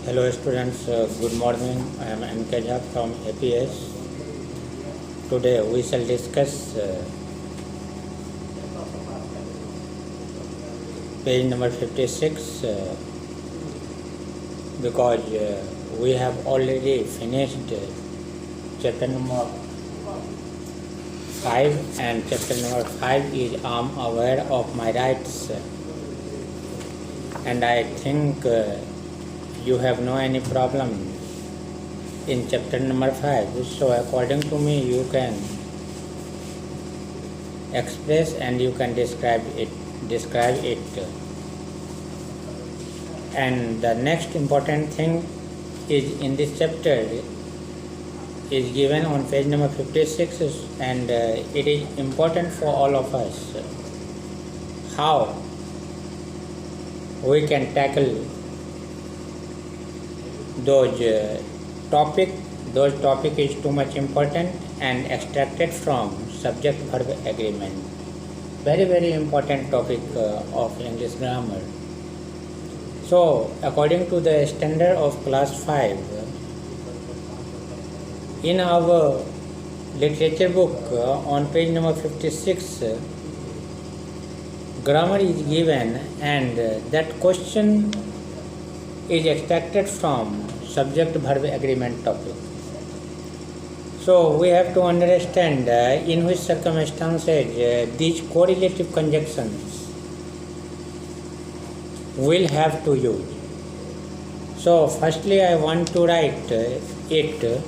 Hello students, good morning. I am M.K. Jha from APS. Today we shall discuss page number 56 because we have already finished chapter number 5 and chapter number 5 is I am aware of my rights and I think you have no any problem in chapter number 5. So according to me you can express and you can describe it. And the next important thing is in this chapter is given on page number 56 and it is important for all of us how we can tackle those topic is too much important and extracted from subject verb agreement. Very important topic of English grammar. So according to the standard of class 5 in our literature book on page number 56 grammar is given and that question is extracted from subject verb agreement topic. So we have to understand in which circumstances these correlative conjunctions will have to use. So firstly I want to write it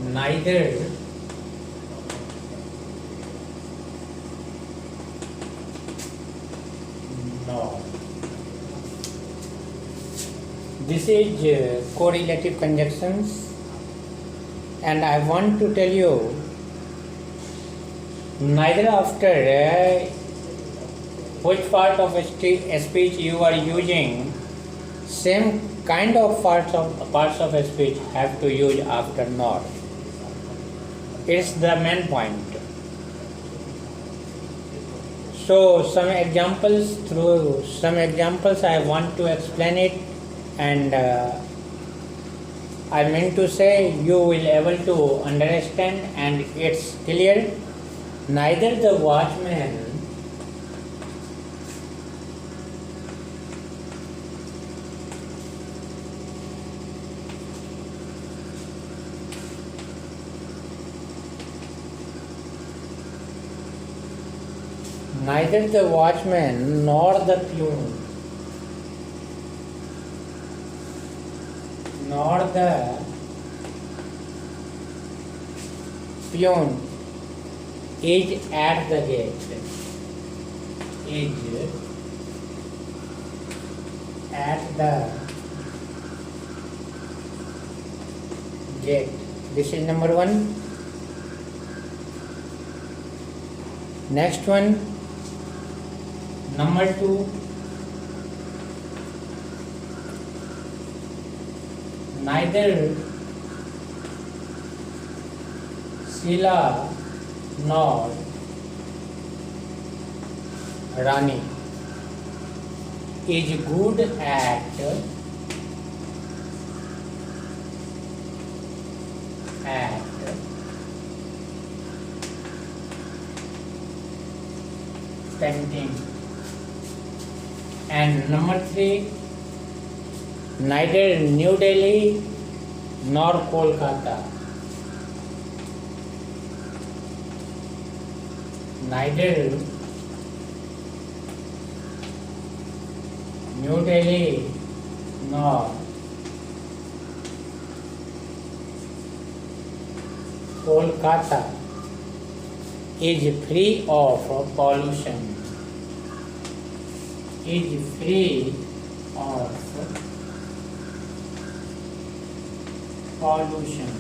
neither nor. This is correlative conjunctions and I want to tell you neither after which part of a speech you are using same kind of parts of a speech have to use after nor. It's the main point. So through some examples I want to explain it and I mean to say you will able to understand and it's clear neither the watchman nor the peon nor the peon is at the gate. Is at the gate. This is number 1. Next one, number 2. Neither Sheila nor Rani is good at painting. And number 3, neither New Delhi nor Kolkata. Neither New Delhi nor Kolkata is free of pollution. Is free of pollution.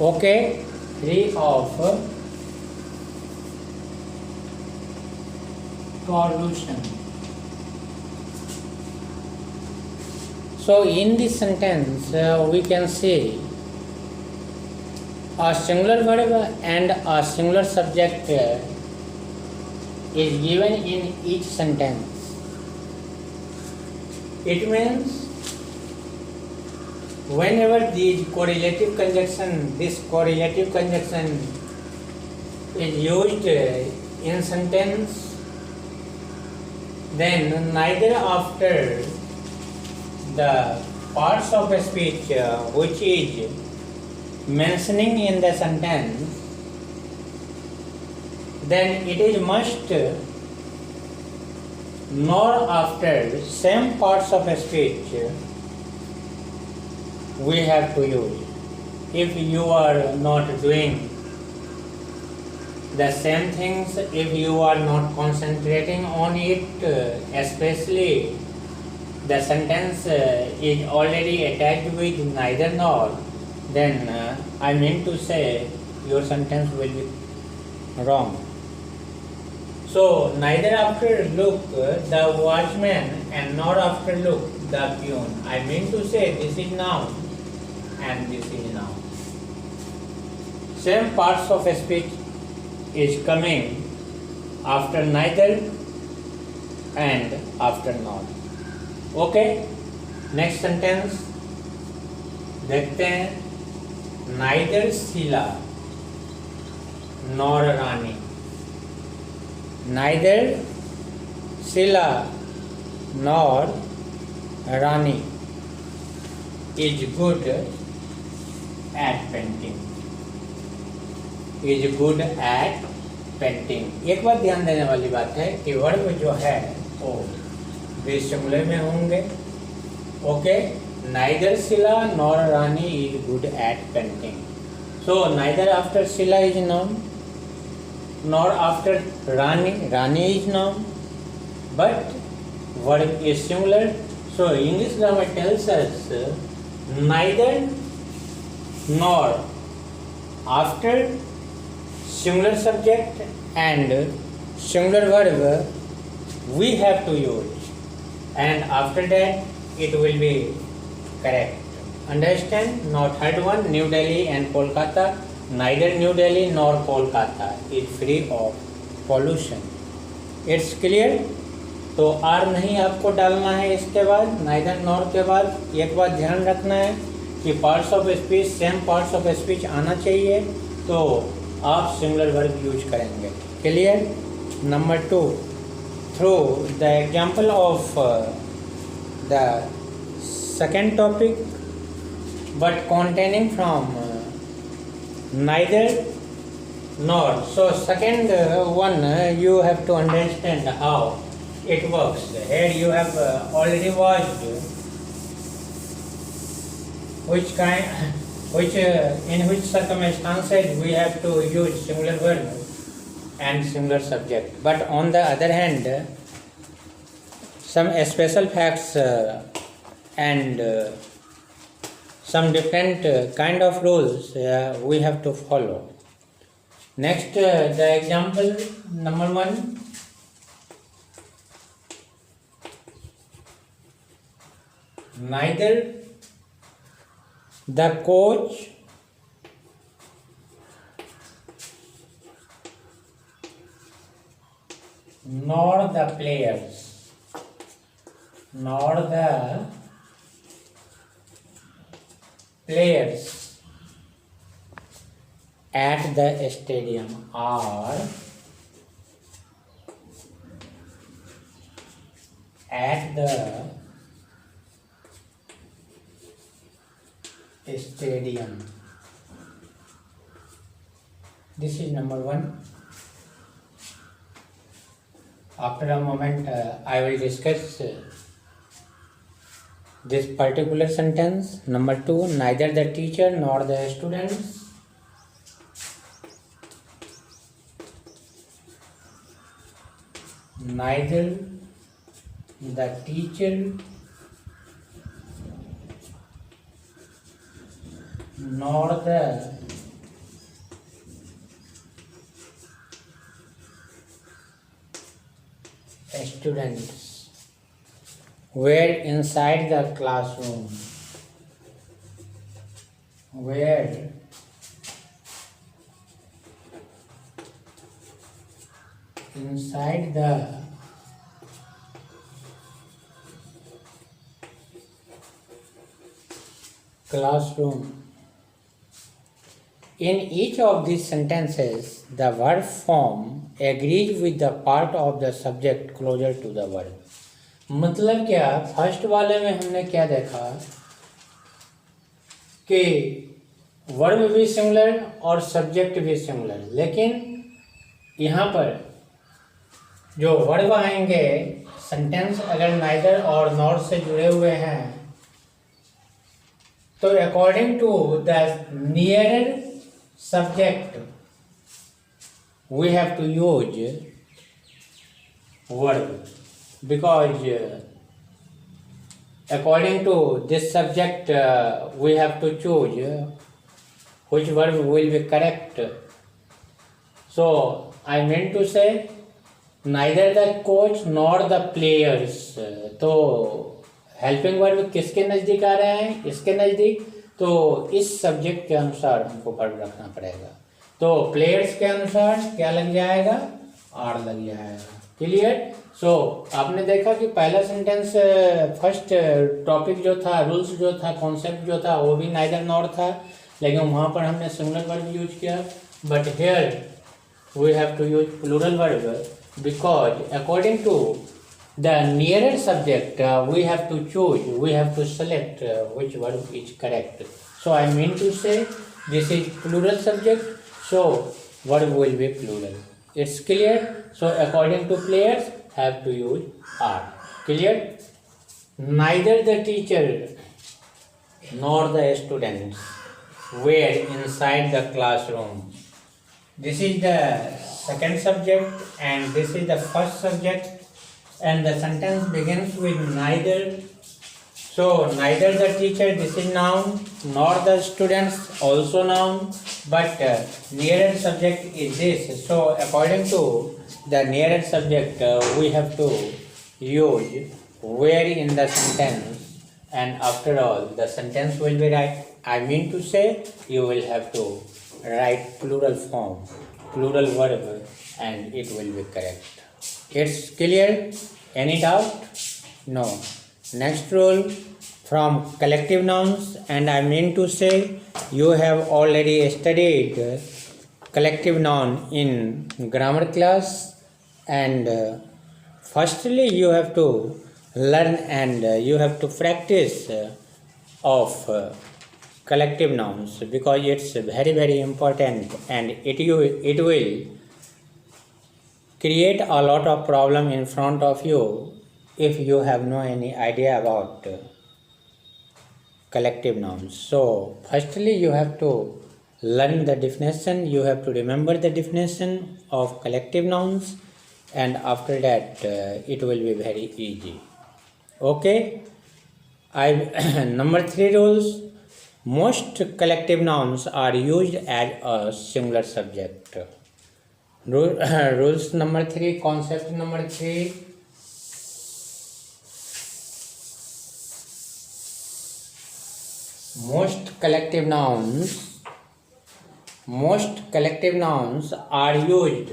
Okay, free of pollution. So in this sentence we can see a singular verb and a singular subject is given in each sentence. It means whenever this correlative conjunction is used in sentence, then neither after the parts of a speech which is mentioning in the sentence, then it is must, nor after same parts of a speech we have to use. If you are not doing the same things, if you are not concentrating on it, especially the sentence is already attached with neither nor, then I mean to say your sentence will be wrong. So neither after look the watchman and nor after look the peon. I mean to say this is noun and this is noun. Same parts of a speech is coming after neither and after nor. Okay, next sentence देखते हैं. Neither Sheila nor Rani. Neither Sheila nor Rani is good at painting. Is good at painting. एक बात ध्यान देने वाली बात है कि वर्ब जो है वो बेस सिंगुलर में होंगे. Okay, neither Sheila nor Rani is good at painting. So neither after Sheila is noun, nor after Rani is noun, but verb is singular. So English grammar tells us neither nor after singular subject and singular verb we have to use, and after that it will be correct. Understand? Now third one, New Delhi and Kolkata. Neither New Delhi nor Kolkata is free of pollution. It's clear? तो are नहीं आपको डालना है इसके बाद, neither nor के बाद. एक बात ध्यान रखना है कि parts of speech same parts of speech आना चाहिए, तो आप सिंगुलर वर्ब यूज करेंगे. Clear? Number 2, through the example of the second topic but containing from neither nor. So second one you have to understand how it works. Here you have already watched in which circumstances we have to use singular verb and singular subject. But on the other hand, some special facts and some different kind of rules we have to follow. Next, the example number 1. Neither the coach nor the players at the stadium are at the stadium. This is number 1. After a moment I will discuss this particular sentence. Number 2, neither the teacher nor the students neither the teacher nor the students were inside the classroom. Were inside the classroom. In each of these sentences, the verb form agrees with the part of the subject closer to the verb. मतलब क्या, first वाले में हमने क्या देखा कि verb भी similar और सब्जेक्ट भी सिमिलर, लेकिन यहाँ पर जो वर्ब आएंगे, सेंटेंस अगर नाइदर और नॉर से जुड़े हुए हैं तो according to the nearer subject we have to use verb, because according to this subject we have to choose which verb will be correct. So I meant to say neither the coach nor the players. तो helping verb किसके नज़दीक आ रहा है, इसके नज़दीक, तो इस subject के अनुसार हमको वर्ब रखना पड़ेगा। तो प्लेयर्स के अनुसार क्या लग जाएगा, आर लग जाएगा। क्लियर। सो आपने देखा कि पहला सेंटेंस, फर्स्ट टॉपिक जो था, रूल्स जो था, कॉन्सेप्ट जो था, वो भी नाइदर नॉर था, लेकिन वहाँ पर हमने सिंगुलर वर्ब यूज किया। But here we have to use plural verb, because according to the nearer subject we have to choose, we have to select which verb is correct. So I mean to say this is plural subject, so verb will be plural. It's clear. So according to players have to use are. Clear. Neither the teacher nor the students were inside the classroom. This is the second subject and this is the first subject, and the sentence begins with neither. So neither the teacher, this is noun, nor the students, also noun, but nearer subject is this. So according to the nearer subject we have to use where in the sentence, and after all the sentence will be right. I mean to say you will have to write plural form, plural verb, and it will be correct. It's clear. Any doubt? No. Next rule from collective nouns, and I mean to say you have already studied collective noun in grammar class, and firstly you have to learn and you have to practice of collective nouns, because it's very very important, and it will create a lot of problem in front of you if you have no any idea about collective nouns. So firstly you have to learn the definition, you have to remember the definition of collective nouns, and after that it will be very easy. Okay. Number 3 rules. Most collective nouns are used as a singular subject. Rules number 3, concept number 3. Most collective nouns are used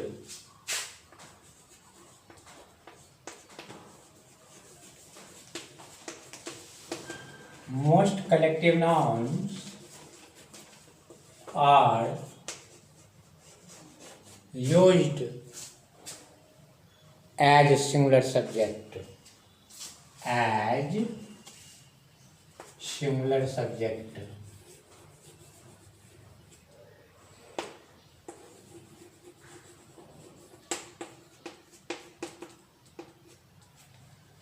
as a singular subject.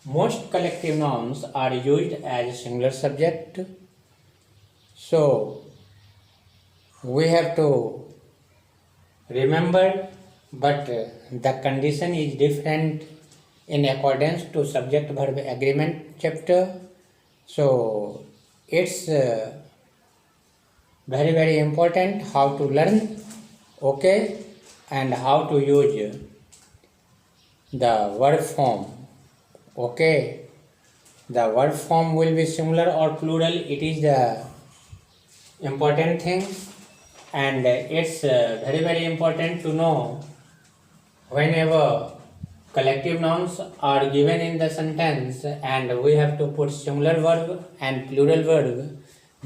Most collective nouns are used as a singular subject. So we have to remember, but the condition is different in accordance to subject verb agreement chapter. So it's very very important how to learn, okay, and how to use the verb form. Okay, the verb form will be singular or plural, it is the important thing, and it's very very important to know whenever collective nouns are given in the sentence and we have to put singular verb and plural verb,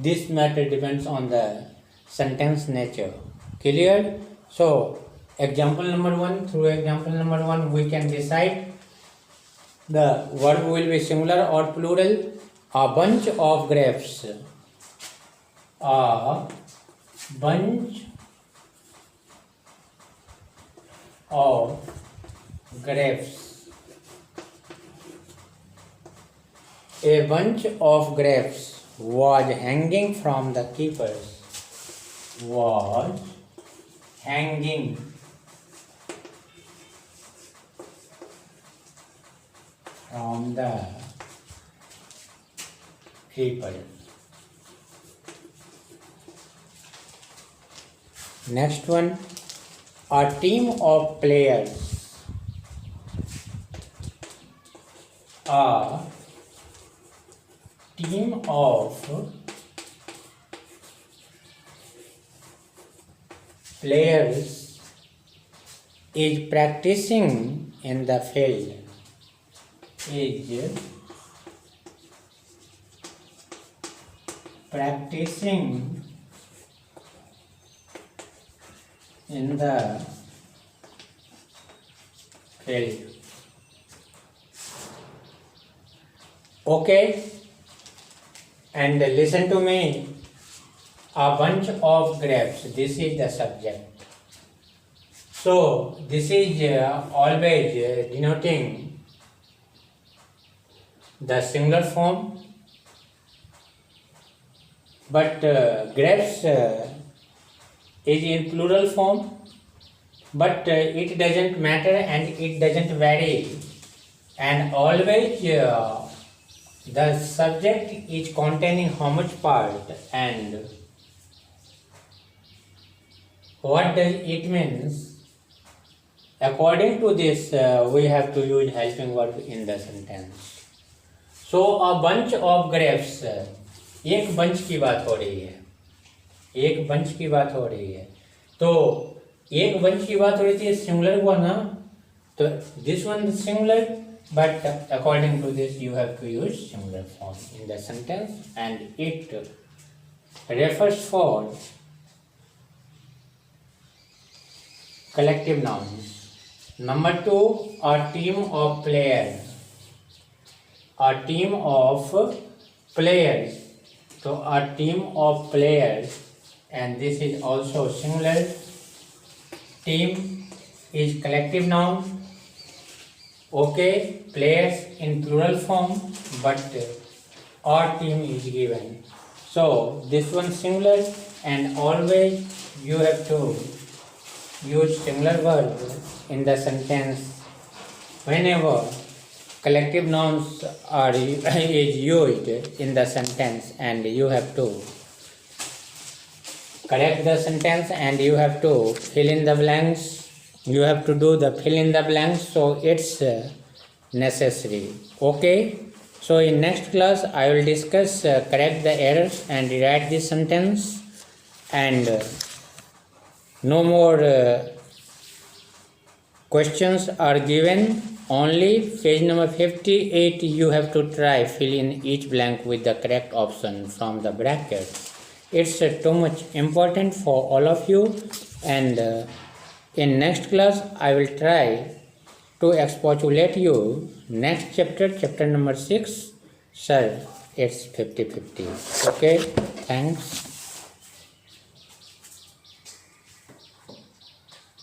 This matter depends on the sentence nature. Clear? So, example number 1, through example number 1, we can decide the verb will be singular or plural. A bunch of grapes. A bunch of grapes. A bunch of grapes was hanging from the keepers. Was hanging from the keeper. Next one, a team of players. A team of players is practicing in the field. Is practicing in the field. Okay, and listen to me. A bunch of grapes, this is the subject. So this is always denoting the singular form, but grapes is in plural form, but it doesn't matter and it doesn't vary, and always the subject is containing how much part and what does it means. According to this, we have to use helping verb in the sentence. So a bunch of grapes, एक bunch की बात हो रही है, एक bunch की बात हो रही है, तो एक बंच की बात हो रही थी, सिंगुलर हुआ ना, तो this one is singular, but according to this you have to use singular form in the sentence, and it refers for collective nouns. Number 2, a team of players. A team of players. So a team of players, and this is also singular. Team is collective noun. Okay, players in plural form, but our team is given. So this one singular, and always you have to use singular verb in the sentence whenever collective nouns are is used in the sentence, and you have to correct the sentence and you have to fill in the blanks. You have to do the fill in the blanks, so it's necessary. Okay, so in next class I will discuss correct the errors and rewrite this sentence, and no more questions are given. Only page number 58 you have to try fill in each blank with the correct option from the brackets. It's too much important for all of you, and in next class I will try to expostulate you next chapter number 6. Sir, it's 50-50. Okay, thanks.